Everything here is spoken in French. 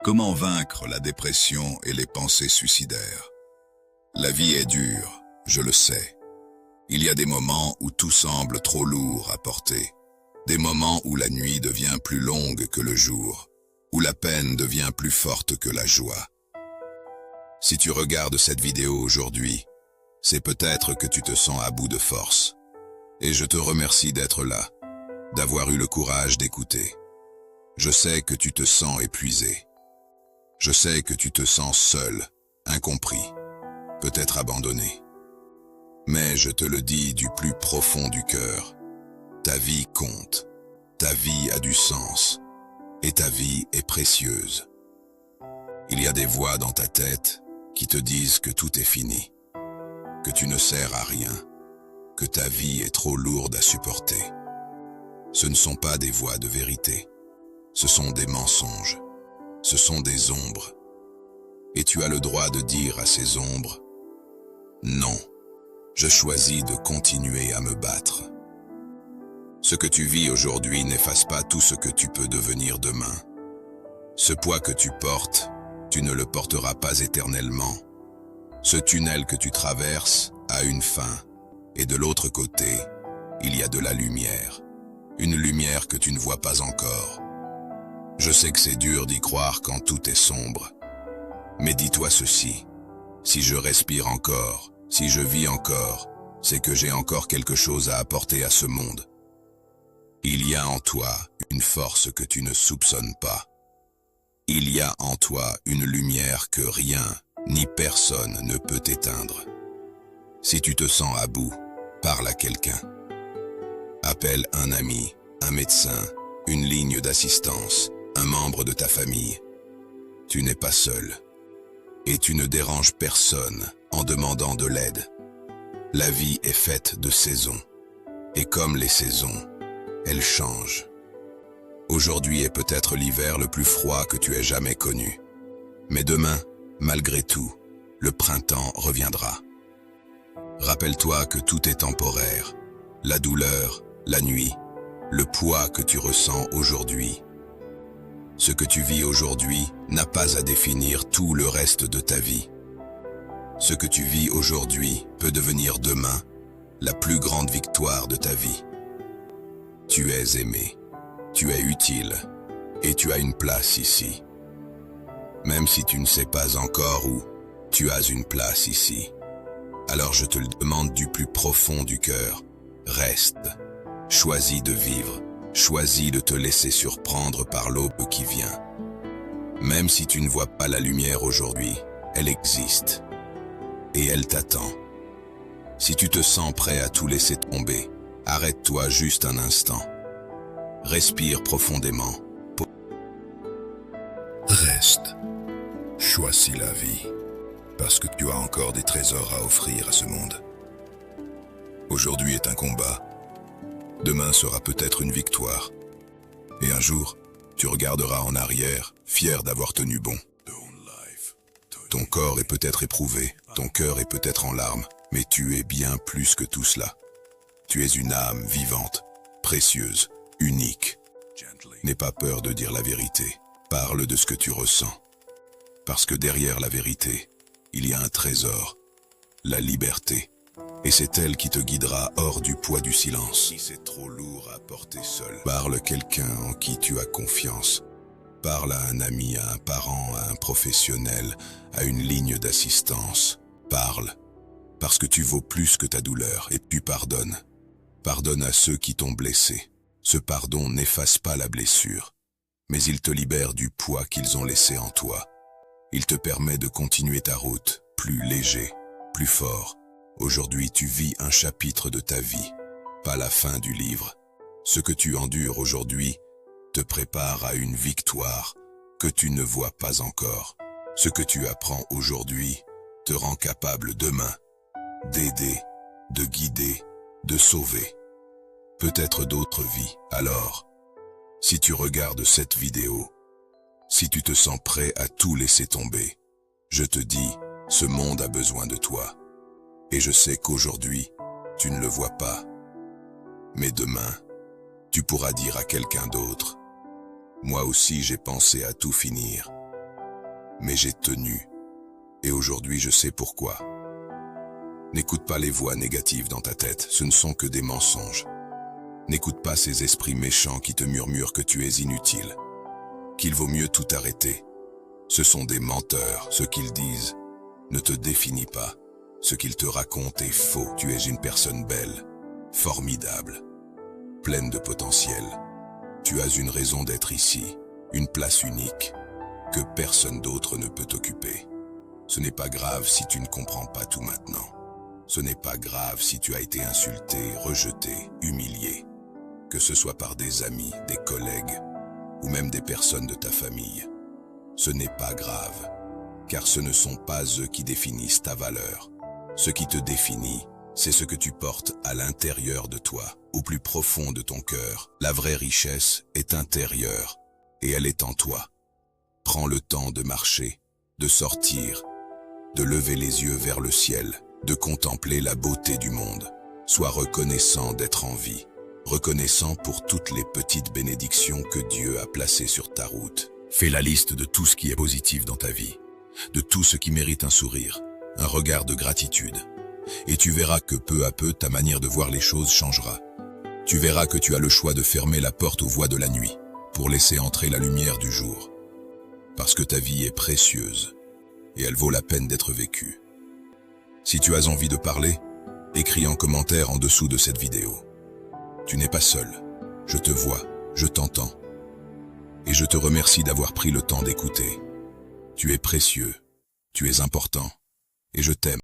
Comment vaincre la dépression et les pensées suicidaires? La vie est dure, je le sais. Il y a des moments où tout semble trop lourd à porter. Des moments où la nuit devient plus longue que le jour, où la peine devient plus forte que la joie. Si tu regardes cette vidéo aujourd'hui, c'est peut-être que tu te sens à bout de force. Et je te remercie d'être là, d'avoir eu le courage d'écouter. Je sais que tu te sens épuisé. Je sais que tu te sens seul, incompris, peut-être abandonné. Mais je te le dis du plus profond du cœur, ta vie compte, ta vie a du sens, et ta vie est précieuse. Il y a des voix dans ta tête qui te disent que tout est fini, que tu ne sers à rien, que ta vie est trop lourde à supporter. Ce ne sont pas des voix de vérité, ce sont des mensonges. Ce sont des ombres. Et tu as le droit de dire à ces ombres, non, je choisis de continuer à me battre. Ce que tu vis aujourd'hui n'efface pas tout ce que tu peux devenir demain. Ce poids que tu portes, tu ne le porteras pas éternellement. Ce tunnel que tu traverses a une fin, et de l'autre côté, il y a de la lumière. Une lumière que tu ne vois pas encore. Je sais que c'est dur d'y croire quand tout est sombre. Mais dis-toi ceci, si je respire encore, si je vis encore, c'est que j'ai encore quelque chose à apporter à ce monde. Il y a en toi une force que tu ne soupçonnes pas. Il y a en toi une lumière que rien, ni personne ne peut éteindre. Si tu te sens à bout, parle à quelqu'un. Appelle un ami, un médecin, une ligne d'assistance, un membre de ta famille. Tu n'es pas seul. Et tu ne déranges personne en demandant de l'aide. La vie est faite de saisons. Et comme les saisons, elles changent. Aujourd'hui est peut-être l'hiver le plus froid que tu aies jamais connu. Mais demain, malgré tout, le printemps reviendra. Rappelle-toi que tout est temporaire. La douleur, la nuit, le poids que tu ressens aujourd'hui. Ce que tu vis aujourd'hui n'a pas à définir tout le reste de ta vie. Ce que tu vis aujourd'hui peut devenir demain la plus grande victoire de ta vie. Tu es aimé, tu es utile et tu as une place ici. Même si tu ne sais pas encore où, tu as une place ici. Alors je te le demande du plus profond du cœur, reste, choisis de vivre. Choisis de te laisser surprendre par l'aube qui vient. Même si tu ne vois pas la lumière aujourd'hui, elle existe. Et elle t'attend. Si tu te sens prêt à tout laisser tomber, arrête-toi juste un instant. Respire profondément. Reste. Choisis la vie. Parce que tu as encore des trésors à offrir à ce monde. Aujourd'hui est un combat. Demain sera peut-être une victoire. Et un jour, tu regarderas en arrière, fier d'avoir tenu bon. Ton corps est peut-être éprouvé, ton cœur est peut-être en larmes, mais tu es bien plus que tout cela. Tu es une âme vivante, précieuse, unique. N'aie pas peur de dire la vérité. Parle de ce que tu ressens. Parce que derrière la vérité, il y a un trésor, la liberté. Et c'est elle qui te guidera hors du poids du silence. Si c'est trop lourd à porter seul, parle à quelqu'un en qui tu as confiance. Parle à un ami, à un parent, à un professionnel, à une ligne d'assistance. Parle, parce que tu vaux plus que ta douleur, et tu pardonnes. Pardonne à ceux qui t'ont blessé. Ce pardon n'efface pas la blessure, mais il te libère du poids qu'ils ont laissé en toi. Il te permet de continuer ta route, plus léger, plus fort. Aujourd'hui, tu vis un chapitre de ta vie, pas la fin du livre. Ce que tu endures aujourd'hui te prépare à une victoire que tu ne vois pas encore. Ce que tu apprends aujourd'hui te rend capable demain d'aider, de guider, de sauver. Peut-être d'autres vies. Alors, si tu regardes cette vidéo, si tu te sens prêt à tout laisser tomber, je te dis, ce monde a besoin de toi. Et je sais qu'aujourd'hui, tu ne le vois pas. Mais demain, tu pourras dire à quelqu'un d'autre, « Moi aussi j'ai pensé à tout finir, Mais j'ai tenu. Et aujourd'hui, je sais pourquoi. N'écoute pas les voix négatives dans ta tête, ce ne sont que des mensonges. N'écoute pas ces esprits méchants qui te murmurent que tu es inutile, qu'il vaut mieux tout arrêter. Ce sont des menteurs, ce qu'ils disent ne te définit pas. Ce qu'ils te racontent est faux. Tu es une personne belle, formidable, pleine de potentiel. Tu as une raison d'être ici, une place unique, que personne d'autre ne peut occuper. Ce n'est pas grave si tu ne comprends pas tout maintenant. Ce n'est pas grave si tu as été insulté, rejeté, humilié, que ce soit par des amis, des collègues, ou même des personnes de ta famille. Ce n'est pas grave, car ce ne sont pas eux qui définissent ta valeur. Ce qui te définit, c'est ce que tu portes à l'intérieur de toi, au plus profond de ton cœur. La vraie richesse est intérieure, et elle est en toi. Prends le temps de marcher, de sortir, de lever les yeux vers le ciel, de contempler la beauté du monde. Sois reconnaissant d'être en vie, reconnaissant pour toutes les petites bénédictions que Dieu a placées sur ta route. Fais la liste de tout ce qui est positif dans ta vie, de tout ce qui mérite un sourire, un regard de gratitude. Et tu verras que peu à peu ta manière de voir les choses changera. Tu verras que tu as le choix de fermer la porte aux voix de la nuit, pour laisser entrer la lumière du jour. Parce que ta vie est précieuse, et elle vaut la peine d'être vécue. Si tu as envie de parler, écris en commentaire en dessous de cette vidéo. Tu n'es pas seul, je te vois, je t'entends. Et je te remercie d'avoir pris le temps d'écouter. Tu es précieux, tu es important, et je t'aime.